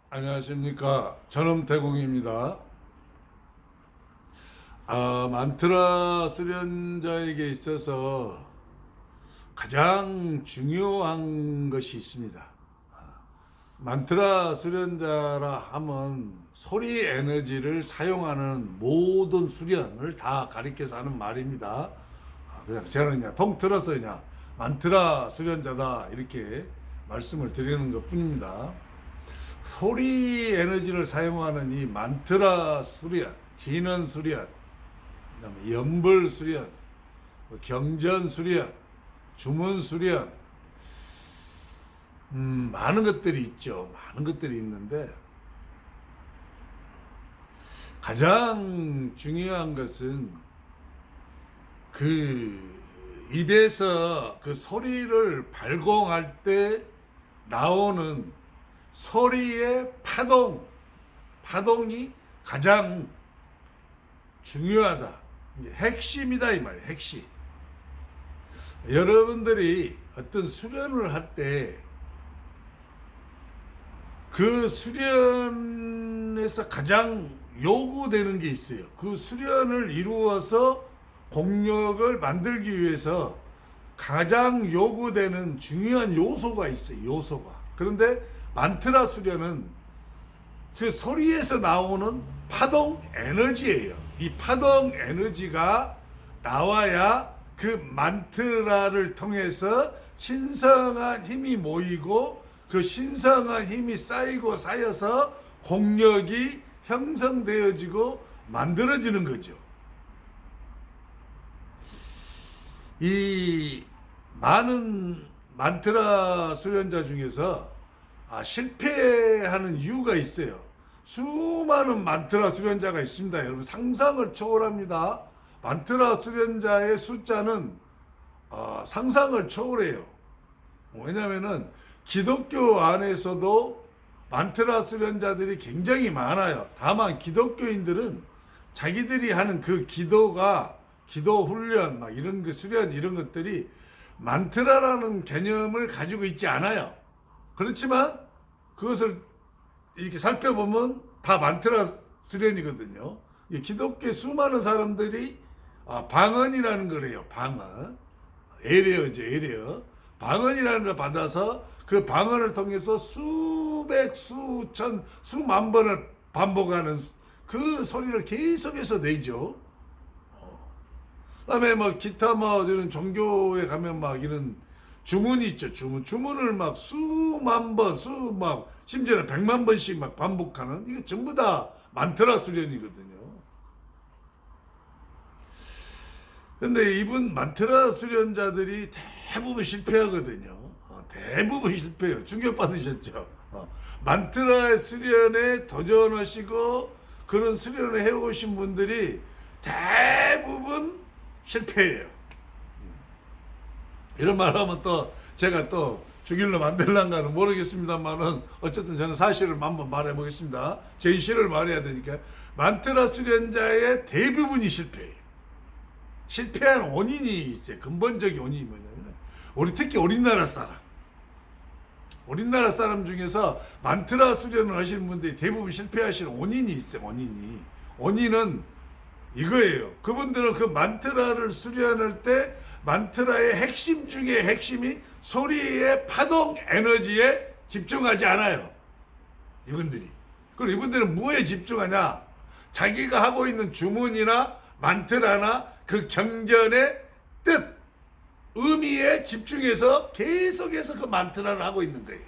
안녕하십니까. 전엄태공입니다. 만트라 수련자에게 있어서 가장 중요한 것이 있습니다. 만트라 수련자라 하면 소리 에너지를 사용하는 모든 수련을 다 가리켜서 하는 말입니다. 그냥 저는 그냥 통틀어서 그냥 만트라 수련자다 이렇게 말씀을 드리는 것 뿐입니다. 소리 에너지를 사용하는 이 만트라 수련, 진원 수련, 그다음에 연불 수련, 경전 수련, 주문 수련, 많은 것들이 있죠. 많은 것들이 있는데 가장 중요한 것은 그 입에서 그 소리를 발공할 때 나오는 소리의 파동이 가장 중요하다. 이게 핵심이다 이 말이에요. 핵심. 여러분들이 어떤 수련을 할 때 그 수련에서 가장 요구되는 게 있어요. 그 수련을 이루어서 공력을 만들기 위해서 가장 요구되는 중요한 요소가 있어요. 요소가. 그런데 만트라 수련은 그 소리에서 나오는 파동 에너지예요. 이 파동 에너지가 나와야 그 만트라를 통해서 신성한 힘이 모이고 그 신성한 힘이 쌓이고 쌓여서 공력이 형성되어지고 만들어지는 거죠. 이 많은 만트라 수련자 중에서 실패하는 이유가 있어요. 수많은 만트라 수련자가 있습니다. 여러분 상상을 초월합니다. 만트라 수련자의 숫자는 상상을 초월해요. 왜냐하면은 기독교 안에서도 만트라 수련자들이 굉장히 많아요. 다만 기독교인들은 자기들이 하는 그 기도가 기도 훈련 막 이런 그 수련 이런 것들이 만트라라는 개념을 가지고 있지 않아요. 그렇지만 그것을 이렇게 살펴보면 다 만트라 수련이거든요. 기독교 수많은 사람들이 방언이라는 걸 해요. 방언. 에레어죠. 에레어. 방언이라는 걸 받아서 그 방언을 통해서 수백, 수천, 수만 번을 반복하는 그 소리를 계속해서 내죠. 그다음에 뭐 기타 뭐 이런 종교에 가면 막 이런 주문이 있죠. 주문을 막 수만 번, 막 심지어는 100만 번씩 막 반복하는 이게 전부 다 만트라 수련이거든요. 근데 이분 만트라 수련자들이 대부분 실패하거든요. 대부분 실패해요. 충격받으셨죠? 만트라 수련에 도전하시고 그런 수련을 해오신 분들이 대부분 실패해요. 이런 말하면 또 제가 또 죽일러 만들란가는 모르겠습니다만은 어쨌든 저는 사실을 한번 말해보겠습니다. 진실을 말해야 되니까 만트라 수련자의 대부분이 실패해요. 실패한 원인이 있어요. 근본적인 원인이 뭐냐면 특히 우리나라 사람 중에서 만트라 수련을 하시는 분들이 대부분 실패하시는 원인이 있어요. 원인은 이거예요. 그분들은 그 만트라를 수련할 때 만트라의 핵심 중에 핵심이 소리의 파동 에너지에 집중하지 않아요. 이분들이. 그리고 이분들은 뭐에 집중하냐? 자기가 하고 있는 주문이나 만트라나 그 경전의 뜻, 의미에 집중해서 계속해서 그 만트라를 하고 있는 거예요.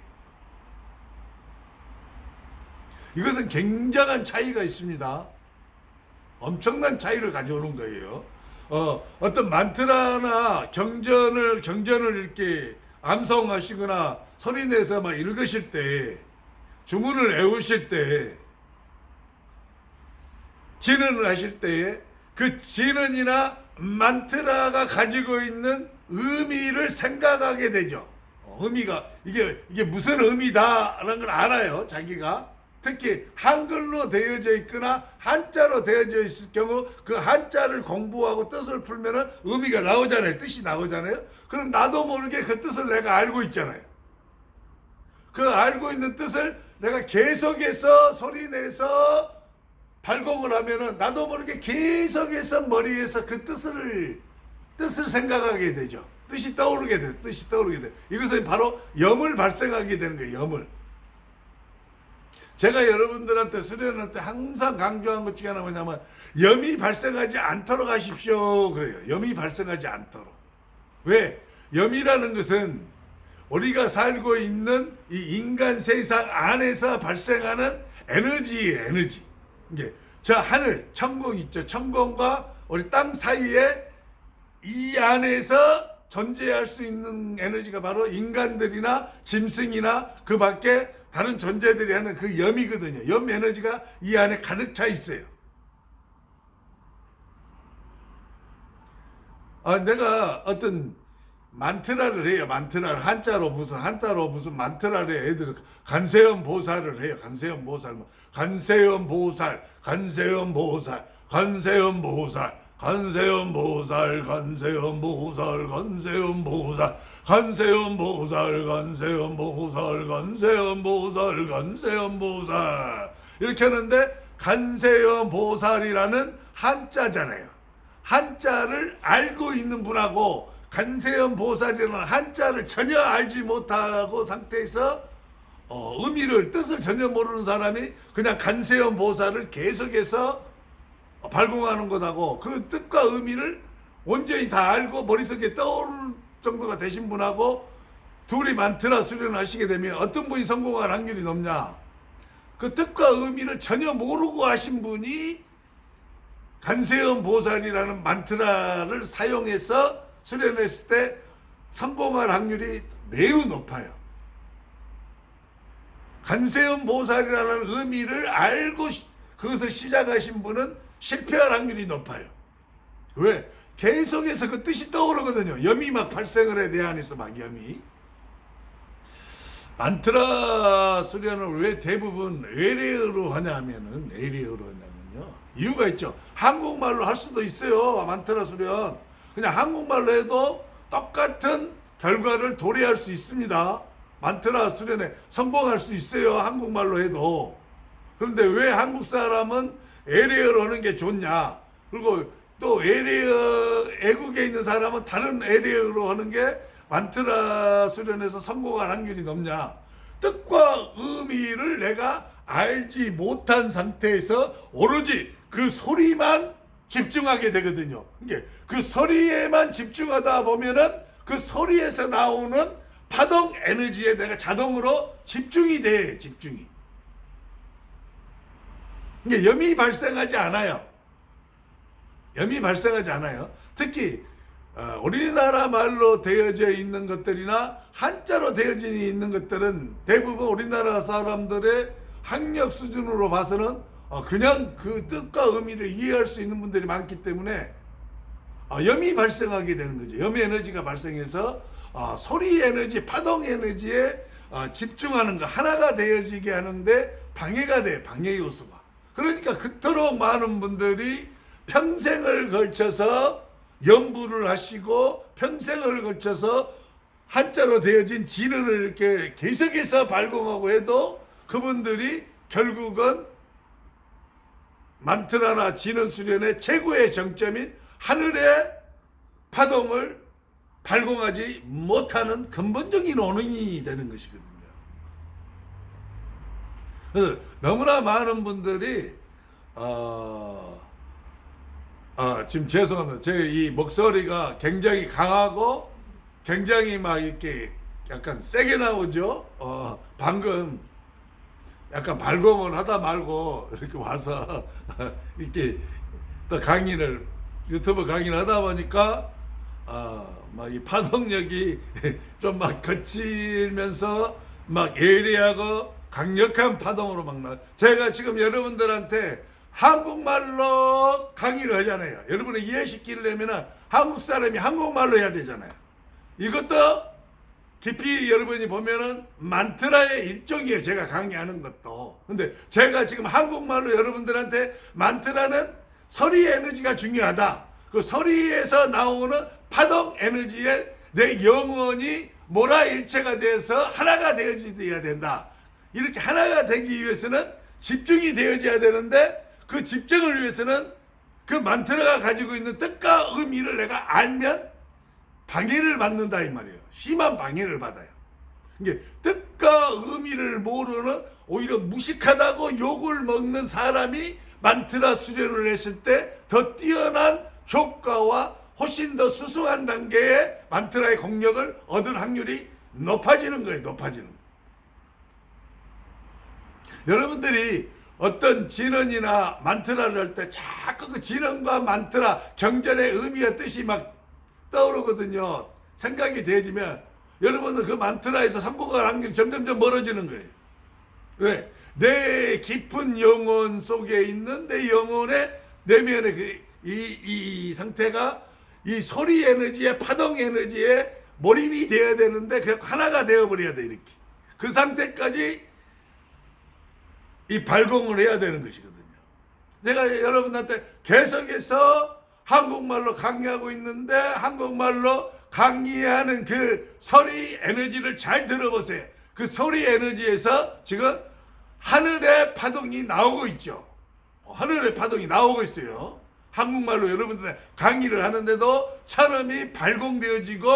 이것은 굉장한 차이가 있습니다. 엄청난 차이를 가져오는 거예요. 어떤 만트라나 경전을 이렇게 암송하시거나 소리내서 막 읽으실 때, 주문을 외우실 때, 진언을 하실 때에 그 진언이나 만트라가 가지고 있는 의미를 생각하게 되죠. 의미가 이게 무슨 의미다라는 걸 알아요. 자기가 특히 한글로 되어져 있거나 한자로 되어져 있을 경우 그 한자를 공부하고 뜻을 풀면은 의미가 나오잖아요. 뜻이 나오잖아요. 그럼 나도 모르게 그 뜻을 내가 알고 있잖아요. 그 알고 있는 뜻을 내가 계속해서 소리 내서 발공을 하면은 나도 모르게 계속해서 머리에서 그 뜻을 생각하게 되죠. 뜻이 떠오르게 돼. 이것은 바로 염을 발생하게 되는 거예요. 염을. 제가 여러분들한테 수련할 때 항상 강조한 것 중에 하나가 뭐냐면 염이 발생하지 않도록 하십시오. 그래요. 염이 발생하지 않도록. 왜? 염이라는 것은 우리가 살고 있는 이 인간 세상 안에서 발생하는 에너지예요. 에너지. 이게 저 하늘, 천공 있죠. 천공과 우리 땅 사이에 이 안에서 존재할 수 있는 에너지가 바로 인간들이나 짐승이나 그 밖에 다른 존재들이 하는 그 염이거든요. 염 에너지가 이 안에 가득 차 있어요. 내가 어떤 만트라를 해요. 만트라를 한자로 무슨 만트라를 해요. 애들 간세음 보살을 해요. 간세음 보살, 간세음 보살, 간세음 보살, 간세음 보살, 간세음 보살, 간세음 보살, 간세음 보살, 간세음 보살, 간세음 보살, 간세음 보살, 간세음 보살 이렇게 하는데 간세음 보살이라는 한자잖아요. 한자를 알고 있는 분하고 간세음 보살이라는 한자를 전혀 알지 못하고 상태에서 의미를 뜻을 전혀 모르는 사람이 그냥 간세음 보살을 계속해서 발공하는 것하고 그 뜻과 의미를 온전히 다 알고 머릿속에 떠오를 정도가 되신 분하고 둘이 만트라 수련을 하시게 되면 어떤 분이 성공할 확률이 높냐? 그 뜻과 의미를 전혀 모르고 하신 분이 간세음 보살이라는 만트라를 사용해서 수련했을 때 성공할 확률이 매우 높아요. 간세음 보살이라는 의미를 알고 그것을 시작하신 분은 실패할 확률이 높아요. 왜? 계속해서 그 뜻이 떠오르거든요. 염이 막 발생을 해, 내 안에서 막 염이. 만트라 수련을 왜 대부분 외래어로 하냐면은, 이유가 있죠. 한국말로 할 수도 있어요. 만트라 수련. 그냥 한국말로 해도 똑같은 결과를 도래할 수 있습니다. 만트라 수련에 성공할 수 있어요. 한국말로 해도. 그런데 왜 한국 사람은 에레어로 하는 게 좋냐? 그리고 또 애국에 있는 사람은 다른 에레어로 하는 게 만트라 수련에서 성공할 확률이 높냐? 뜻과 의미를 내가 알지 못한 상태에서 오로지 그 소리만 집중하게 되거든요. 이게 그 소리에만 집중하다 보면은 그 소리에서 나오는 파동 에너지에 내가 자동으로 집중이 돼, 집중이. 이게 염이 발생하지 않아요. 염이 발생하지 않아요. 특히 우리나라 말로 되어져 있는 것들이나 한자로 되어져 있는 것들은 대부분 우리나라 사람들의 학력 수준으로 봐서는 그냥 그 뜻과 의미를 이해할 수 있는 분들이 많기 때문에 염이 발생하게 되는 거죠. 염 에너지가 발생해서 소리 에너지, 파동 에너지에 집중하는 거 하나가 되어지게 하는데 방해가 돼, 방해 요소가. 그러니까 그토록 많은 분들이 평생을 걸쳐서 연구를 하시고 평생을 걸쳐서 한자로 되어진 진언을 이렇게 계속해서 발공하고 해도 그분들이 결국은 만트라나 진언 수련의 최고의 정점인 하늘의 파동을 발공하지 못하는 근본적인 원인이 되는 것이거든요. 그래서 너무나 많은 분들이 지금 죄송합니다. 제 이 목소리가 굉장히 강하고 굉장히 막 이렇게 약간 세게 나오죠. 방금 약간 발공을 하다 말고 이렇게 와서 이렇게 또 강의를 유튜브 강의를 하다 보니까 막 이 파동력이 좀 막 거칠면서 막 예리하고 강력한 파동으로 막 나. 제가 지금 여러분들한테 한국말로 강의를 하잖아요. 여러분을 이해시키려면 한국 사람이 한국말로 해야 되잖아요. 이것도 깊이 여러분이 보면은 만트라의 일종이에요. 제가 강의하는 것도. 근데 제가 지금 한국말로 여러분들한테 만트라는 소리 에너지가 중요하다. 그 소리에서 나오는 파동 에너지에 내 영혼이 몰아일체가 돼서 하나가 되어져야 된다. 이렇게 하나가 되기 위해서는 집중이 되어져야 되는데 그 집중을 위해서는 그 만트라가 가지고 있는 뜻과 의미를 내가 알면 방해를 받는다 이 말이에요. 심한 방해를 받아요. 이게 뜻과 의미를 모르는 오히려 무식하다고 욕을 먹는 사람이 만트라 수련을 했을 때 더 뛰어난 효과와 훨씬 더 수승한 단계의 만트라의 공력을 얻을 확률이 높아지는 거예요. 높아지는 거예요. 여러분들이 어떤 진언이나 만트라를 할 때 자꾸 그 진언과 만트라 경전의 의미와 뜻이 막 떠오르거든요. 생각이 되어지면 여러분은 그 만트라에서 삼고갈 확률이 점점점 멀어지는 거예요. 왜? 내 깊은 영혼 속에 있는 내 영혼의 내면의 이 상태가 이 소리 에너지에 파동 에너지에 몰입이 되어야 되는데 그 하나가 되어버려야 돼. 이렇게 그 상태까지 이 발공을 해야 되는 것이거든요. 제가 여러분한테 계속해서 한국말로 강의하고 있는데 한국말로 강의하는 그 소리 에너지를 잘 들어보세요. 그 소리 에너지에서 지금 하늘의 파동이 나오고 있죠. 하늘의 파동이 나오고 있어요. 한국말로 여러분들 강의를 하는데도 천음이 발공되어지고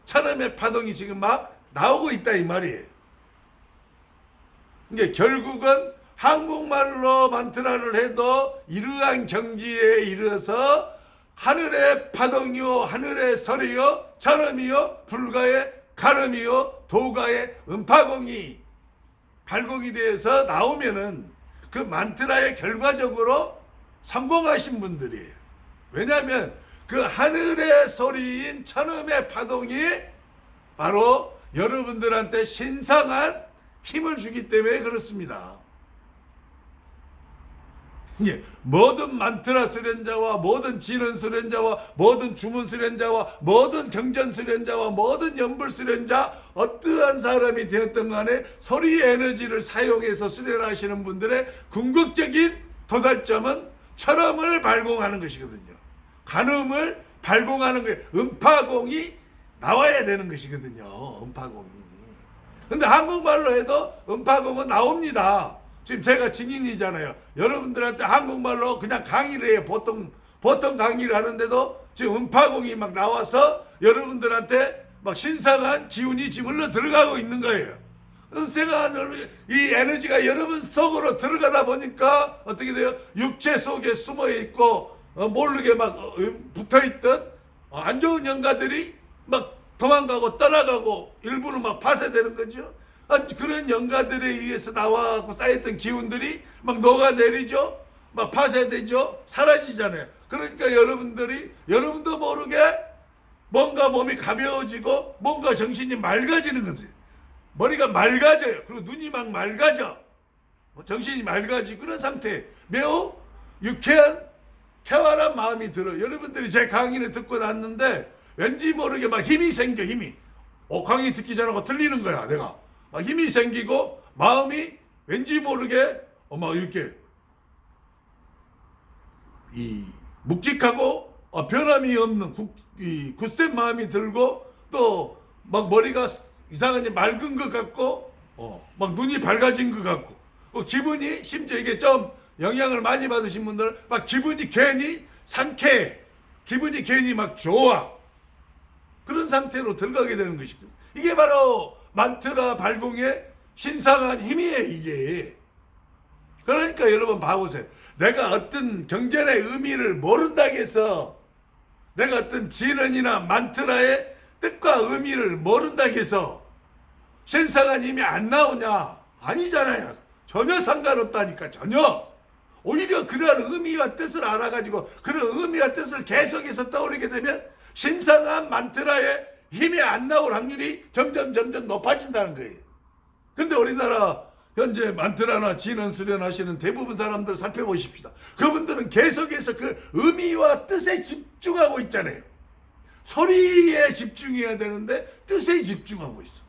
천음의 파동이 지금 막 나오고 있다 이 말이에요. 이게 결국은 한국말로 만트라를 해도 이러한 경지에 이르러서 하늘의 파동이요 하늘의 소리요 천음이요 불가의 가름이요 도가의 음파공이 발공이 되어서 나오면은 그 만트라의 결과적으로 성공하신 분들이에요. 왜냐하면 그 하늘의 소리인 천음의 파동이 바로 여러분들한테 신성한 힘을 주기 때문에 그렇습니다. 예, 모든 만트라 수련자와 모든 진언 수련자와 모든 주문 수련자와 모든 경전 수련자와 모든 연불 수련자 어떠한 사람이 되었든 간에 소리 에너지를 사용해서 수련하시는 분들의 궁극적인 도달점은 철음을 발공하는 것이거든요. 간음을 발공하는 거예요. 음파공이 나와야 되는 것이거든요. 음파공이. 근데 한국말로 해도 음파공은 나옵니다. 지금 제가 증인이잖아요. 여러분들한테 한국말로 그냥 강의를 해요. 보통 강의를 하는데도 지금 음파공이 막 나와서 여러분들한테 막 신성한 기운이 지금 흘러 들어가고 있는 거예요. 제가 이 에너지가 여러분 속으로 들어가다 보니까 어떻게 돼요? 육체 속에 숨어 있고 모르게 막 붙어 있던 안 좋은 영가들이 막 도망가고 떠나가고 일부는 막 파쇄되는 거죠. 그런 영가들에 의해서 나와갖고 쌓였던 기운들이 막 녹아내리죠. 막 파쇄되죠. 사라지잖아요. 그러니까 여러분도 모르게 뭔가 몸이 가벼워지고 뭔가 정신이 맑아지는 거지. 머리가 맑아져요. 그리고 눈이 막 맑아져. 정신이 맑아지고 그런 상태. 매우 유쾌한 쾌활한 마음이 들어요. 여러분들이 제 강의를 듣고 났는데 왠지 모르게 막 힘이 생겨. 힘이. 강의 듣기 전하고 틀리는 거야 내가. 막 힘이 생기고 마음이 왠지 모르게 막 이렇게 이 묵직하고 변함이 없는 굳센 마음이 들고 또 막 머리가 이상하게 맑은 것 같고 막 눈이 밝아진 것 같고 기분이 심지어 이게 좀 영향을 많이 받으신 분들은 막 기분이 괜히 상쾌해. 기분이 괜히 막 좋아. 그런 상태로 들어가게 되는 것이거든요. 이게 바로 만트라 발공의 신성한 힘이에요, 이게. 그러니까 여러분 봐보세요. 내가 어떤 경전의 의미를 모른다고 해서 내가 어떤 진언이나 만트라의 뜻과 의미를 모른다고 해서 신성한 힘이 안 나오냐? 아니잖아요. 전혀 상관없다니까, 전혀. 오히려 그런 의미와 뜻을 알아가지고 그런 의미와 뜻을 계속해서 떠오르게 되면 신성한 만트라의 힘이 안 나올 확률이 점점 높아진다는 거예요. 그런데 우리나라 현재 만트라나 진언 수련하시는 대부분 사람들 살펴보십시다. 그분들은 계속해서 그 의미와 뜻에 집중하고 있잖아요. 소리에 집중해야 되는데 뜻에 집중하고 있어.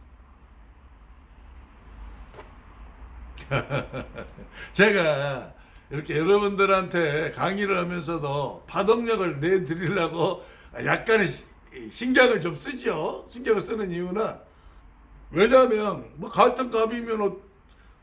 제가 이렇게 여러분들한테 강의를 하면서도 파동력을 내드리려고 약간의 신경을 좀 쓰죠. 신경을 쓰는 이유는 왜냐하면 뭐 같은 값이면